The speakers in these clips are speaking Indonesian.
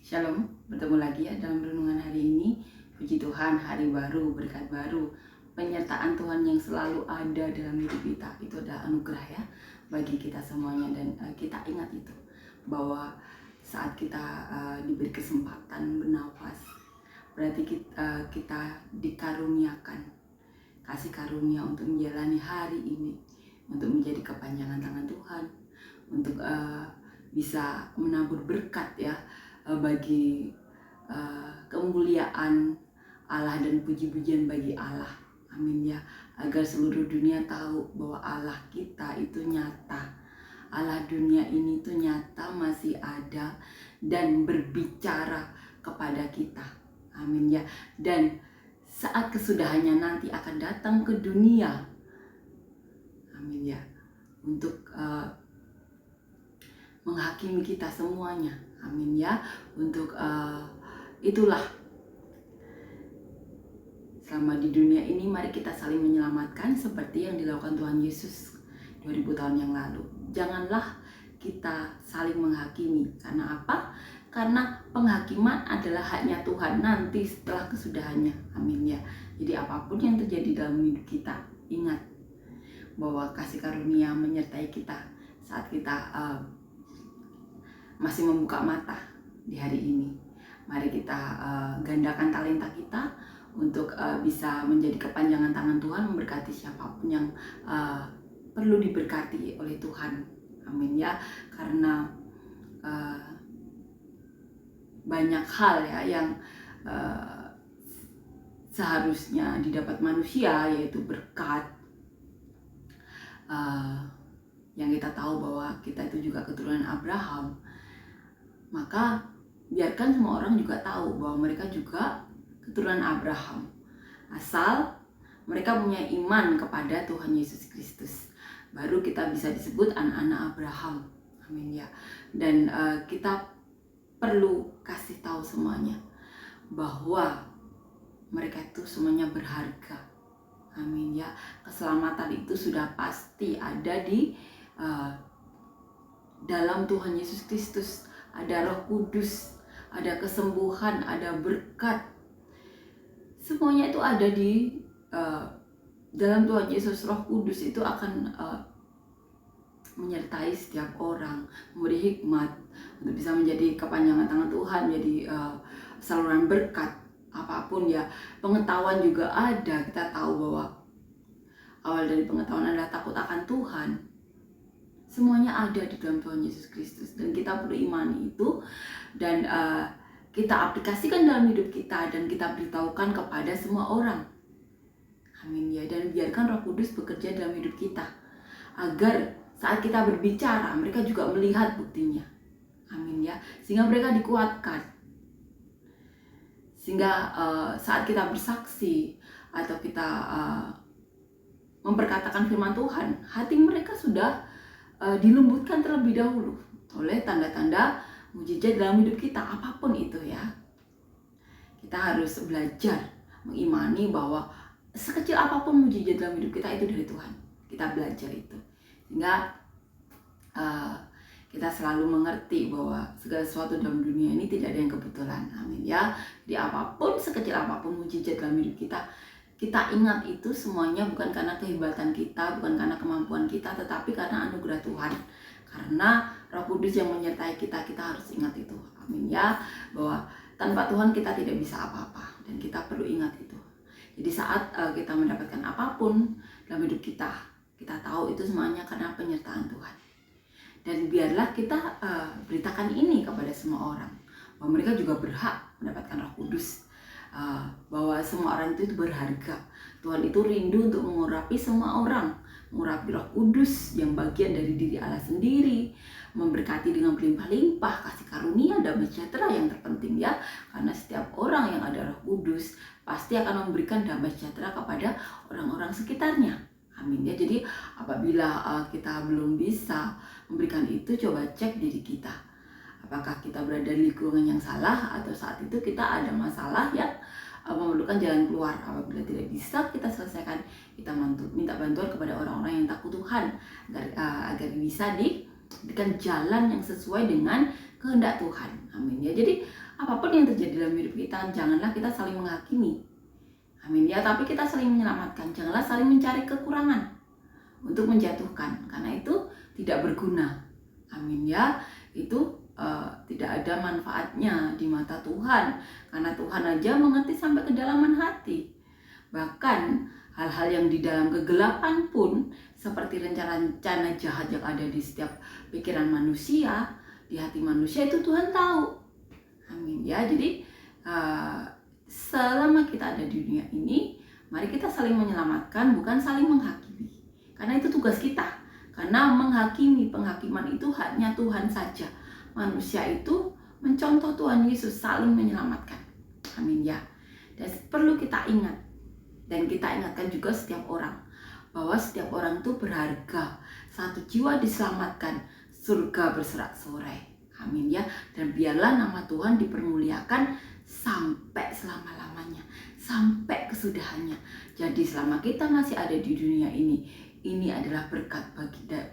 Shalom, bertemu lagi ya dalam renungan hari ini. Puji Tuhan, hari baru, berkat baru, penyertaan Tuhan yang selalu ada dalam hidup kita. Itu adalah anugerah ya bagi kita semuanya. Dan kita ingat itu, bahwa saat kita diberi kesempatan bernafas, berarti kita dikaruniakan kasih karunia untuk menjalani hari ini, untuk menjadi kepanjangan tangan Tuhan, untuk bisa menabur berkat ya, bagi kemuliaan Allah dan puji-pujian bagi Allah. Amin ya. Agar seluruh dunia tahu bahwa Allah kita itu nyata. Allah dunia ini itu nyata, masih ada dan berbicara kepada kita. Amin ya. Dan saat kesudahannya nanti akan datang ke dunia. Amin ya. Untuk menghakimi kita semuanya. Amin ya. Untuk itulah, selama di dunia ini mari kita saling menyelamatkan seperti yang dilakukan Tuhan Yesus 2000 tahun yang lalu. Janganlah kita saling menghakimi. Karena apa? Karena penghakiman adalah haknya Tuhan nanti setelah kesudahannya. Amin ya. Jadi apapun yang terjadi dalam hidup kita, ingat bahwa kasih karunia menyertai kita saat kita masih membuka mata di hari ini. Mari kita gandakan talenta kita untuk bisa menjadi kepanjangan tangan Tuhan, memberkati siapapun yang perlu diberkati oleh Tuhan. Amin ya. Karena banyak hal ya yang seharusnya didapat manusia, yaitu berkat. Yang kita tahu bahwa kita itu juga keturunan Abraham, maka biarkan semua orang juga tahu bahwa mereka juga keturunan Abraham, asal mereka punya iman kepada Tuhan Yesus Kristus. Baru kita bisa disebut anak-anak Abraham. Amin ya. Dan kita perlu kasih tahu semuanya bahwa mereka itu semuanya berharga. Amin ya. Keselamatan itu sudah pasti ada di dalam Tuhan Yesus Kristus. Ada Roh Kudus, ada kesembuhan, ada berkat. Semuanya itu ada di dalam Tuhan Yesus. Roh Kudus itu akan menyertai setiap orang, memberi hikmat untuk bisa menjadi kepanjangan tangan Tuhan, jadi saluran berkat apapun ya. Pengetahuan juga ada. Kita tahu bahwa awal dari pengetahuan adalah takut akan Tuhan. Semuanya ada di dalam Tuhan Yesus Kristus, dan kita perlu imani itu, dan kita aplikasikan dalam hidup kita, dan kita beritahukan kepada semua orang. Amin ya. Dan biarkan Roh Kudus bekerja dalam hidup kita, agar saat kita berbicara mereka juga melihat buktinya. Amin ya. Sehingga mereka dikuatkan, sehingga saat kita bersaksi atau kita memperkatakan firman Tuhan, hati mereka sudah dilembutkan terlebih dahulu oleh tanda-tanda mujizat dalam hidup kita, apapun itu ya. Kita harus belajar mengimani bahwa sekecil apapun mujizat dalam hidup kita itu dari Tuhan. Kita belajar itu, sehingga kita selalu mengerti bahwa segala sesuatu dalam dunia ini tidak ada yang kebetulan. Amin ya. Jadi apapun, sekecil apapun mujizat dalam hidup kita, kita ingat itu semuanya bukan karena kehebatan kita, bukan karena kemampuan kita, tetapi karena anugerah Tuhan. Karena Roh Kudus yang menyertai kita, kita harus ingat itu. Amin ya. Bahwa tanpa Tuhan kita tidak bisa apa-apa, dan kita perlu ingat itu. Jadi saat kita mendapatkan apapun dalam hidup kita, kita tahu itu semuanya karena penyertaan Tuhan. Dan biarlah kita beritakan ini kepada semua orang, bahwa mereka juga berhak mendapatkan Roh Kudus. Bahwa semua orang itu berharga. Tuhan itu rindu untuk mengurapi semua orang, mengurapi Roh Kudus yang bagian dari diri Allah sendiri, memberkati dengan berlimpah-limpah kasih karunia, damai sejahtera yang terpenting ya. Karena setiap orang yang ada Roh Kudus pasti akan memberikan damai sejahtera kepada orang-orang sekitarnya. Amin ya. Jadi apabila kita belum bisa memberikan itu, coba cek diri kita. Apakah kita berada di lingkungan yang salah, atau saat itu kita ada masalah yang memerlukan jalan keluar. Apabila tidak bisa kita selesaikan, kita minta bantuan kepada orang-orang yang takut Tuhan, agar bisa diberikan jalan yang sesuai dengan kehendak Tuhan. Amin ya. Jadi apapun yang terjadi dalam hidup kita, janganlah kita saling menghakimi. Amin ya, tapi kita saling menyelamatkan. Janganlah saling mencari kekurangan untuk menjatuhkan, karena itu tidak berguna. Amin ya, itu tidak ada manfaatnya di mata Tuhan, karena Tuhan aja mengerti sampai kedalaman hati. Bahkan hal-hal yang di dalam kegelapan pun, seperti rencana-rencana jahat yang ada di setiap pikiran manusia, di hati manusia, itu Tuhan tahu. Amin ya. Jadi selama kita ada di dunia ini, mari kita saling menyelamatkan, bukan saling menghakimi, karena itu tugas kita. Karena menghakimi, penghakiman itu haknya Tuhan saja. Manusia itu mencontoh Tuhan Yesus, saling menyelamatkan. Amin ya. Dan perlu kita ingat, dan kita ingatkan juga setiap orang, bahwa setiap orang itu berharga. Satu jiwa diselamatkan, surga bersorak-sorai. Amin ya. Dan biarlah nama Tuhan dipermuliakan sampai selama-lamanya, sampai kesudahannya. Jadi selama kita masih ada di dunia ini adalah berkat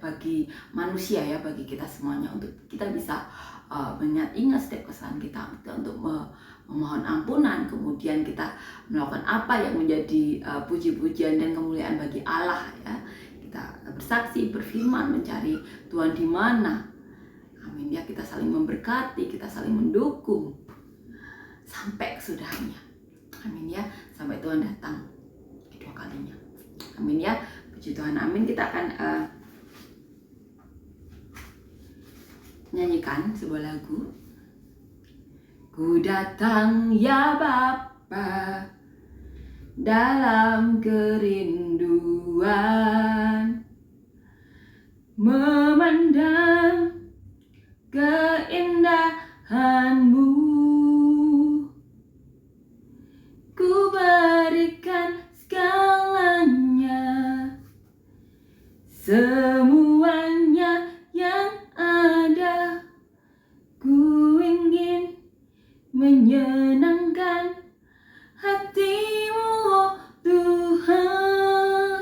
bagi manusia ya, bagi kita semuanya, untuk kita bisa ingat setiap kesalahan kita, untuk memohon ampunan, kemudian kita melakukan apa yang menjadi puji-pujian dan kemuliaan bagi Allah ya. Kita bersaksi, berfirman, mencari Tuhan di mana. Amin ya, kita saling memberkati, kita saling mendukung sampai kesudahannya. Amin ya, sampai Tuhan datang kedua kalinya. Amin ya. Puji Tuhan, amin. Kita akan nyanyikan sebuah lagu. Ku datang ya Bapa dalam kerinduan, memandang keindahan-Mu. Ku berikan segalanya, semuanya yang ada. Ku ingin menyenangkan hati-Mu, oh Tuhan.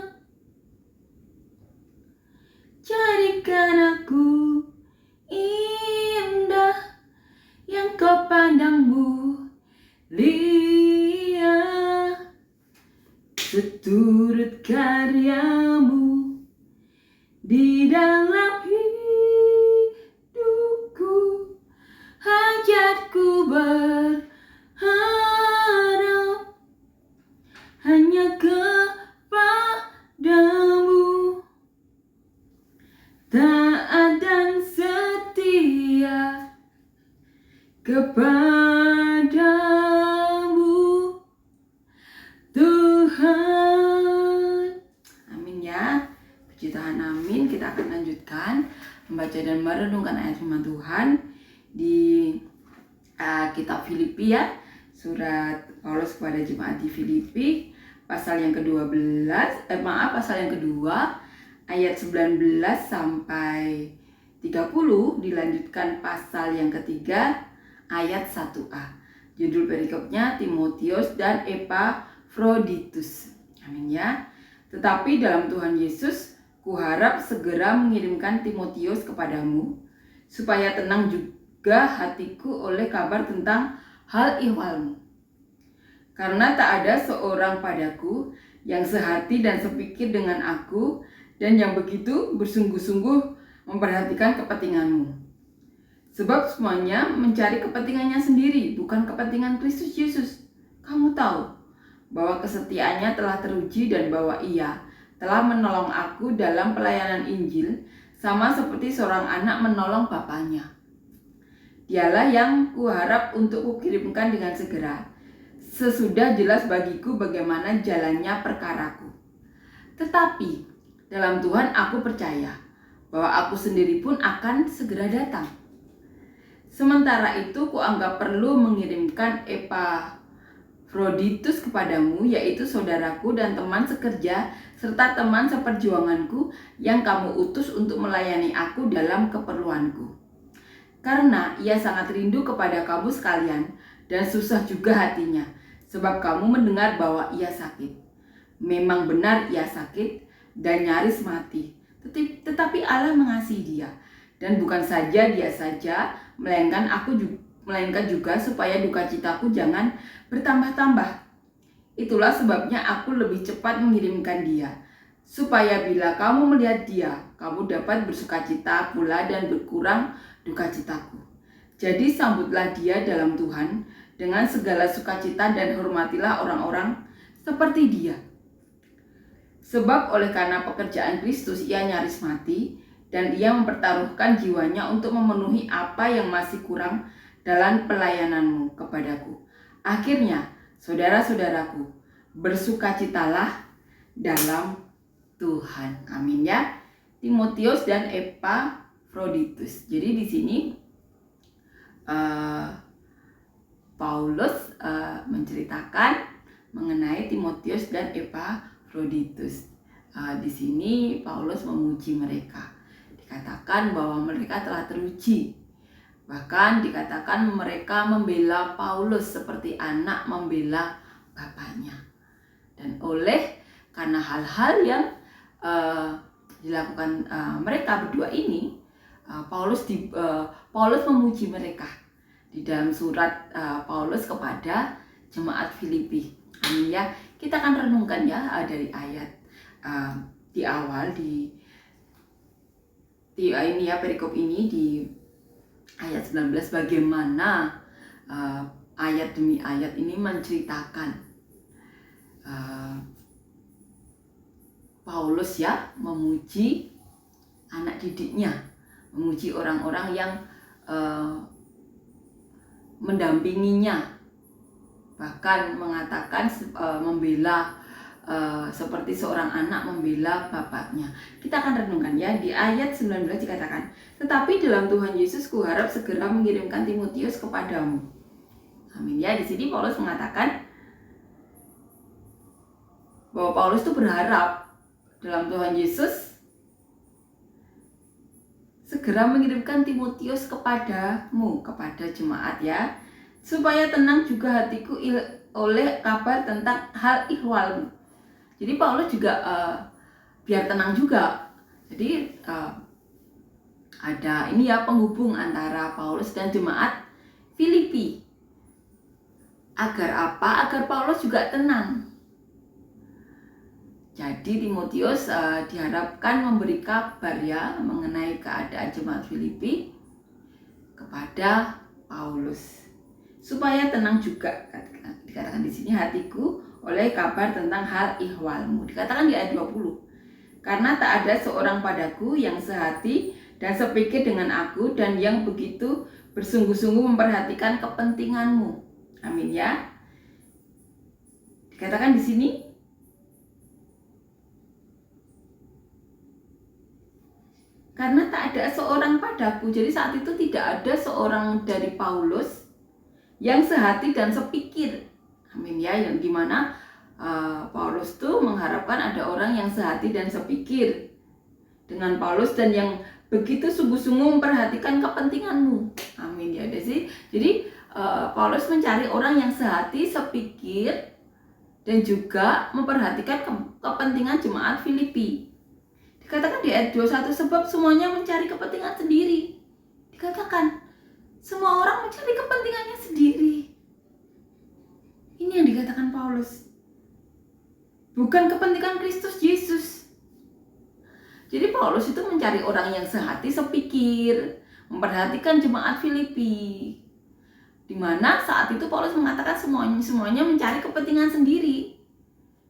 Jadikan aku indah yang Kau pandang mulia, seturut karya-Mu di dalam hidupku. Hajatku berharap hanya kepada-Mu, taat dan setia kepada-Mu, Tuhan. Amin ya. Puji Tuhan, amin. Kita akan lanjutkan membaca dan merenungkan ayat firman Tuhan di kitab Filipi ya. Surat Paulus kepada jemaat di Filipi, pasal yang ke-12, pasal yang kedua, ayat 19 sampai 30, dilanjutkan pasal yang ketiga, ayat 1a. Judul perikopnya Timotius dan Epafroditus. Amin ya. Tetapi dalam Tuhan Yesus, kuharap segera mengirimkan Timotius kepadamu, supaya tenang juga hatiku oleh kabar tentang hal ihwalmu. Karena tak ada seorang padaku yang sehati dan sepikir dengan aku, dan yang begitu bersungguh-sungguh memperhatikan kepentinganmu. Sebab semuanya mencari kepentingannya sendiri, bukan kepentingan Kristus Yesus. Kamu tahu bahwa kesetiaannya telah teruji dan bahwa ia telah menolong aku dalam pelayanan Injil, sama seperti seorang anak menolong bapaknya. Dialah yang kuharap untuk kukirimkan dengan segera, sesudah jelas bagiku bagaimana jalannya perkaraku. Tetapi dalam Tuhan aku percaya bahwa aku sendiri pun akan segera datang. Sementara itu kuanggap perlu mengirimkan Epafroditus kepadamu, yaitu saudaraku dan teman sekerja serta teman seperjuanganku yang kamu utus untuk melayani aku dalam keperluanku. Karena ia sangat rindu kepada kamu sekalian dan susah juga hatinya, sebab kamu mendengar bahwa ia sakit. Memang benar ia sakit dan nyaris mati, tetapi Allah mengasihi dia. Dan bukan saja dia saja, melainkan aku melainkan juga supaya duka citaku jangan bertambah-tambah. Itulah sebabnya aku lebih cepat mengirimkan dia, supaya bila kamu melihat dia, kamu dapat bersukacita pula dan berkurang duka citaku. Jadi sambutlah dia dalam Tuhan dengan segala sukacita dan hormatilah orang-orang seperti dia. Sebab oleh karena pekerjaan Kristus ia nyaris mati dan ia mempertaruhkan jiwanya untuk memenuhi apa yang masih kurang dalam pelayananmu kepadaku. Akhirnya, saudara-saudaraku, bersukacitalah dalam Tuhan. Amin ya. Timotius dan Epafroditus. Jadi di sini Paulus menceritakan mengenai Timotius dan Epafroditus. Di sini Paulus memuji mereka. Dikatakan bahwa mereka telah teruji. Bahkan dikatakan mereka membela Paulus seperti anak membela bapaknya. Dan karena hal-hal yang dilakukan mereka berdua ini, Paulus memuji mereka di dalam surat Paulus kepada jemaat Filipi. Amin ya. Kita akan renungkan ya dari ayat di awal di ini ya, perikop ini di ayat 19, bagaimana ayat demi ayat ini menceritakan Paulus ya memuji anak didiknya, memuji orang-orang yang mendampinginya, bahkan mengatakan membela seperti seorang anak membela bapaknya. Kita akan renungkan ya di ayat 19 dikatakan, tetapi dalam Tuhan Yesus kuharap segera mengirimkan Timotius kepadamu. Amin ya. Di sini Paulus mengatakan bahwa Paulus itu berharap dalam Tuhan Yesus segera mengirimkan Timotius kepadamu, kepada jemaat ya, supaya tenang juga hatiku oleh kabar tentang hal ihwalmu. Jadi Paulus juga biar tenang juga. Jadi ada ini ya penghubung antara Paulus dan jemaat Filipi. Agar apa? Agar Paulus juga tenang. Jadi Timotius diharapkan memberi kabar ya mengenai keadaan jemaat Filipi kepada Paulus supaya tenang juga. Dikatakan di sini hatiku oleh kabar tentang hal ihwalmu. Dikatakan di ayat 20. Karena tak ada seorang padaku yang sehati dan sepikir dengan aku dan yang begitu bersungguh-sungguh memperhatikan kepentinganmu. Amin ya. Dikatakan di sini karena tak ada seorang padaku. Jadi saat itu tidak ada seorang dari Paulus yang sehati dan sepikir. Amin ya. Yang dimana Paulus tuh mengharapkan ada orang yang sehati dan sepikir dengan Paulus dan yang begitu sungguh-sungguh memperhatikan kepentinganmu. Amin ya. Jadi Paulus mencari orang yang sehati, sepikir dan juga memperhatikan kepentingan jemaat Filipi. Dikatakan di ayat 21, sebab semuanya mencari kepentingan sendiri. Dikatakan semua orang mencari kepentingannya sendiri. Ini yang dikatakan Paulus. Bukan kepentingan Kristus Yesus. Jadi Paulus itu mencari orang yang sehati, sepikir, memperhatikan jemaat Filipi. Di mana saat itu Paulus mengatakan semuanya mencari kepentingan sendiri.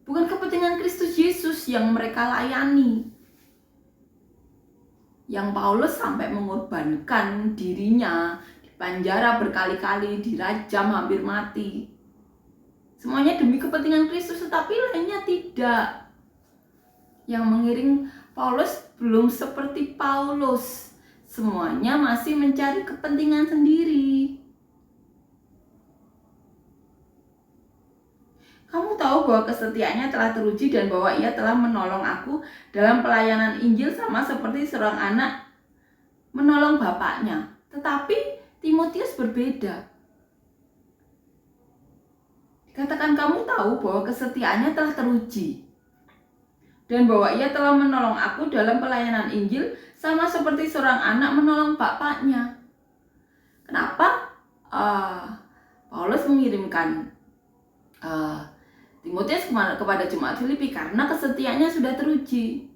Bukan kepentingan Kristus Yesus yang mereka layani. Yang Paulus sampai mengorbankan dirinya, dipenjara berkali-kali, dirajam hampir mati. Semuanya demi kepentingan Kristus, tetapi lainnya tidak. Yang mengiring Paulus belum seperti Paulus. Semuanya masih mencari kepentingan sendiri. Kamu tahu bahwa kesetiaannya telah teruji dan bahwa ia telah menolong aku dalam pelayanan Injil sama seperti seorang anak menolong bapaknya. Tetapi Timotius berbeda. Dikatakan kamu tahu bahwa kesetiaannya telah teruji dan bahwa ia telah menolong aku dalam pelayanan Injil sama seperti seorang anak menolong bapaknya. Kenapa Paulus mengirimkan Timotius kepada jemaat Filipi karena kesetiaannya sudah teruji.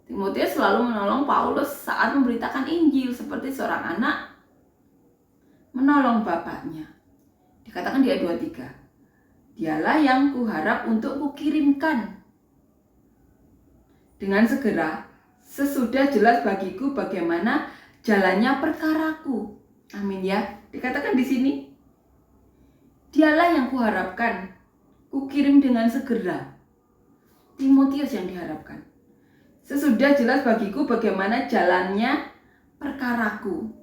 Timotius selalu menolong Paulus saat memberitakan Injil seperti seorang anak menolong bapaknya. Dikatakan di ayat 23, dialah yang kuharap untuk kukirimkan dengan segera sesudah jelas bagiku bagaimana jalannya perkaraku. Amin ya. Dikatakan di sini, dialah yang kuharapkan kukirim dengan segera. Timotius yang diharapkan. Sesudah jelas bagiku bagaimana jalannya perkaraku.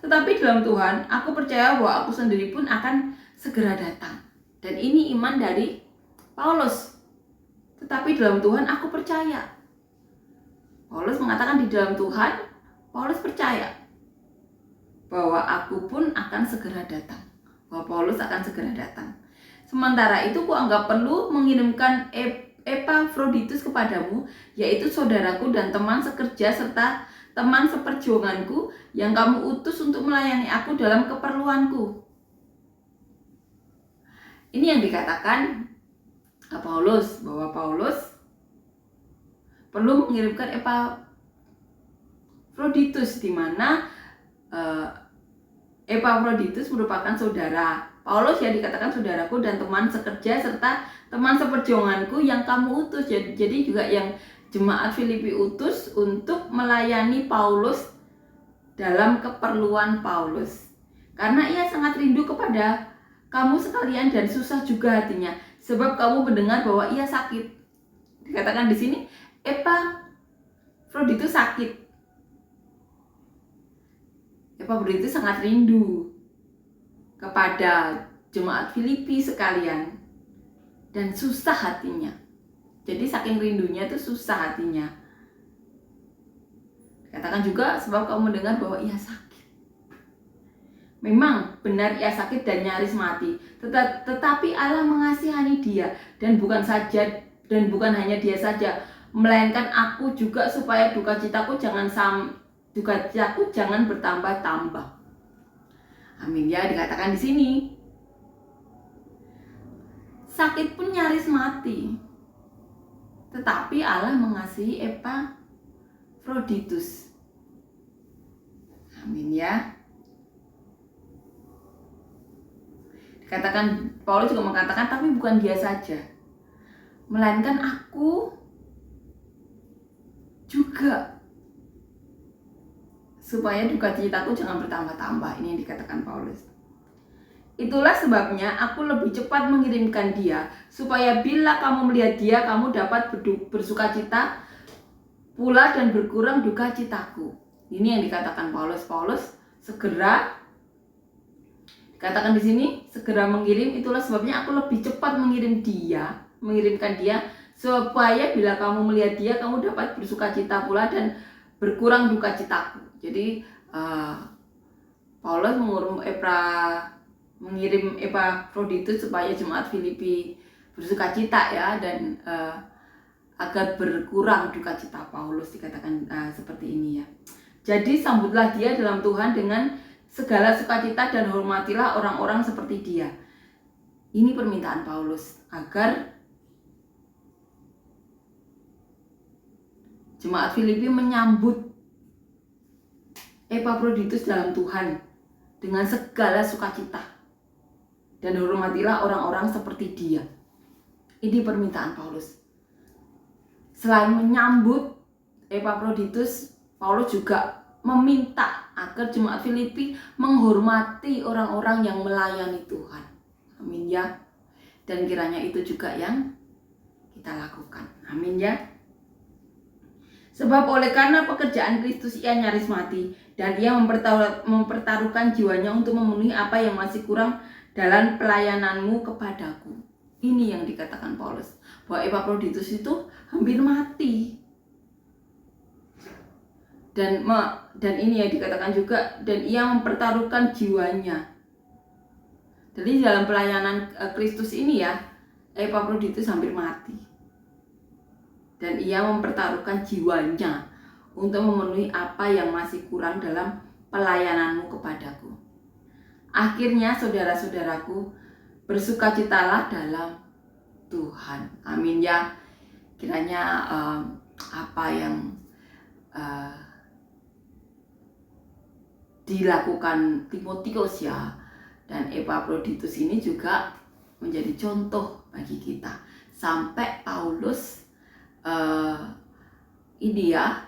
Tetapi dalam Tuhan, aku percaya bahwa aku sendiri pun akan segera datang. Dan ini iman dari Paulus. Tetapi dalam Tuhan aku percaya. Paulus mengatakan di dalam Tuhan, Paulus percaya bahwa aku pun akan segera datang. Bahwa Paulus akan segera datang. Sementara itu kuanggap perlu mengirimkan Epafroditus kepadamu, yaitu saudaraku dan teman sekerja serta teman seperjuanganku yang kamu utus untuk melayani aku dalam keperluanku. Ini yang dikatakan Paulus, bahwa Paulus perlu mengirimkan Epafroditus, di mana Epafroditus merupakan saudara Paulus yang dikatakan saudaraku dan teman sekerja serta teman seperjuanganku yang kamu utus. Jadi juga yang jemaat Filipi utus untuk melayani Paulus dalam keperluan Paulus. Karena ia sangat rindu kepada kamu sekalian dan susah juga hatinya sebab kamu mendengar bahwa ia sakit. Dikatakan di sini Epafroditus sakit. Epafroditus sangat rindu kepada jemaat Filipi sekalian dan susah hatinya. Jadi saking rindunya itu susah hatinya. Katakan juga sebab kamu mendengar bahwa ia sakit. Memang benar ia sakit dan nyaris mati, tetapi Allah mengasihani dia dan bukan hanya dia saja, melainkan aku juga supaya duka citaku jangan bertambah-tambah. Amin ya. Dikatakan di sini sakit pun nyaris mati, tetapi Allah mengasihi Epafroditus. Amin ya. Dikatakan, Paulus juga mengatakan, tapi bukan dia saja, melainkan aku juga, supaya duka citaku jangan bertambah-tambah. Ini yang dikatakan Paulus. Itulah sebabnya aku lebih cepat mengirimkan dia, supaya bila kamu melihat dia, kamu dapat bersuka cita pula dan berkurang duka citaku. Ini yang dikatakan Paulus. Paulus segera, dikatakan di sini, segera mengirim. Itulah sebabnya aku lebih cepat mengirimkan dia, supaya bila kamu melihat dia, kamu dapat bersuka cita pula dan berkurang duka citaku. Jadi Paulus mengirim Epafroditus supaya jemaat Filipi bersuka cita ya, dan agar berkurang duka cita Paulus. Dikatakan seperti ini ya. Jadi sambutlah dia dalam Tuhan dengan segala sukacita dan hormatilah orang-orang seperti dia. Ini permintaan Paulus agar jemaat Filipi menyambut Epafroditus dalam Tuhan dengan segala sukacita dan hormatilah orang-orang seperti dia. Ini permintaan Paulus. Selain menyambut Epafroditus, Paulus juga meminta agar jemaat Filipi menghormati orang-orang yang melayani Tuhan. Amin ya. Dan kiranya itu juga yang kita lakukan. Amin ya. Sebab oleh karena pekerjaan Kristus ia nyaris mati, dan ia mempertaruhkan jiwanya untuk memenuhi apa yang masih kurang dalam pelayananmu kepadaku. Ini yang dikatakan Paulus, bahwa Epafroditus itu hampir mati. Dan ini yang dikatakan juga, dan ia mempertaruhkan jiwanya. Jadi dalam pelayanan Kristus ini ya, Epafroditus hampir mati. Dan ia mempertaruhkan jiwanya untuk memenuhi apa yang masih kurang dalam pelayananmu kepadaku. Akhirnya saudara-saudaraku, bersukacitalah dalam Tuhan. Amin ya. Kiranya apa yang dilakukan Timotius ya dan Epaphroditus ini juga menjadi contoh bagi kita. Sampai Paulus ini ya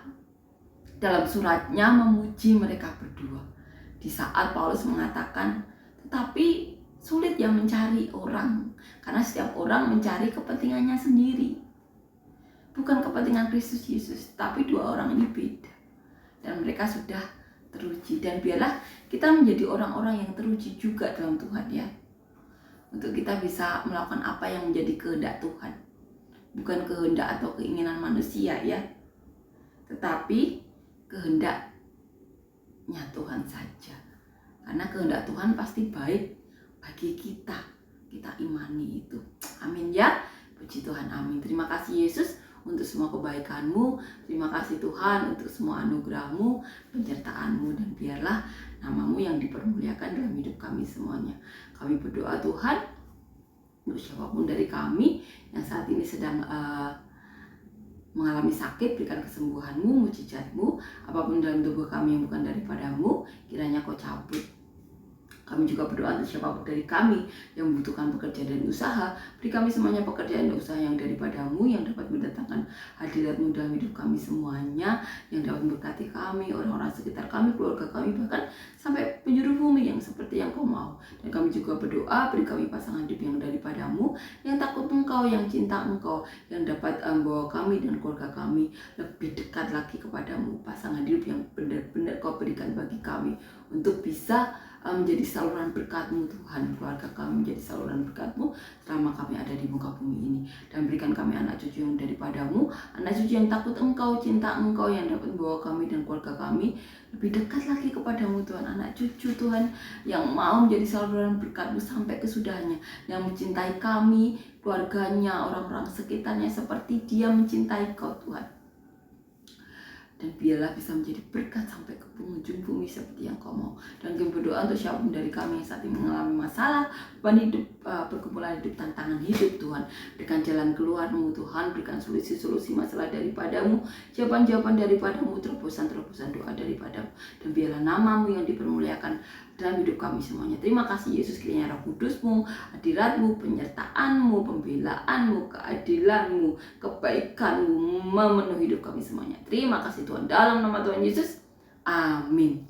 dalam suratnya memuji mereka berdua. Di saat Paulus mengatakan, tetapi sulit yang mencari orang, karena setiap orang mencari kepentingannya sendiri. Bukan kepentingan Kristus Yesus, tapi dua orang ini beda. Dan mereka sudah teruji. Dan biarlah kita menjadi orang-orang yang teruji juga dalam Tuhan ya. Untuk kita bisa melakukan apa yang menjadi kehendak Tuhan. Bukan kehendak atau keinginan manusia ya. Tetapi kehendaknya Tuhan saja. Karena kehendak Tuhan pasti baik bagi kita. Kita imani itu. Amin ya. Puji Tuhan, amin. Terima kasih Yesus untuk semua kebaikan-Mu. Terima kasih Tuhan untuk semua anugerah-Mu, penyertaan-Mu, dan biarlah nama-Mu yang dipermuliakan dalam hidup kami semuanya. Kami berdoa Tuhan, untuk siapapun dari kami yang saat ini sedang mengalami sakit, berikan kesembuhan-Mu, mujizat-Mu. Apapun dalam tubuh kami yang bukan daripada-Mu, kiranya Kau cabut. Kami juga berdoa untuk siapapun dari kami yang membutuhkan pekerjaan dan usaha. Beri kami semuanya pekerjaan dan usaha yang daripada-Mu, yang dapat mendatangkan hadirat-Mu dalam hidup kami semuanya, yang dapat memberkati kami, orang-orang sekitar kami, keluarga kami, bahkan sampai penjuru bumi yang seperti yang Kau mau. Dan kami juga berdoa, beri kami pasangan hidup yang daripada-Mu, yang takut Engkau, yang cinta Engkau, yang dapat membawa kami dan keluarga kami lebih dekat lagi kepada-Mu. Pasangan hidup yang benar-benar Kau berikan bagi kami untuk bisa menjadi saluran berkat-Mu Tuhan. Keluarga kami menjadi saluran berkat-Mu selama kami ada di muka bumi ini. Dan berikan kami anak cucu yang daripada-Mu, anak cucu yang takut Engkau, cinta Engkau, yang dapat membawa kami dan keluarga kami lebih dekat lagi kepada-Mu Tuhan. Anak cucu Tuhan yang mau menjadi saluran berkat-Mu sampai kesudahannya, yang mencintai kami, keluarganya, orang-orang sekitarnya seperti dia mencintai Kau Tuhan. Dan biarlah bisa menjadi berkat sampai ke penghujung bumi seperti yang Kau mau. Dan kami berdoa untuk siapapun dari kami yang saat ini mengalami masalah, beban hidup, pergumulan hidup, tantangan hidup Tuhan. Berikan jalan keluar-Mu Tuhan, berikan solusi-solusi masalah daripada-Mu, jawaban-jawaban daripada-Mu, terobosan-terobosan doa daripada-Mu. Dan biarlah nama-Mu yang dipermuliakan dalam hidup kami semuanya. Terima kasih Yesus, kiranya Roh Kudus-Mu, hadirat-Mu, penyertaan-Mu, pembelaan-Mu, keadilan-Mu, kebaikan-Mu memenuhi hidup kami semuanya. Terima kasih Tuhan, dalam nama Tuhan Yesus, amin.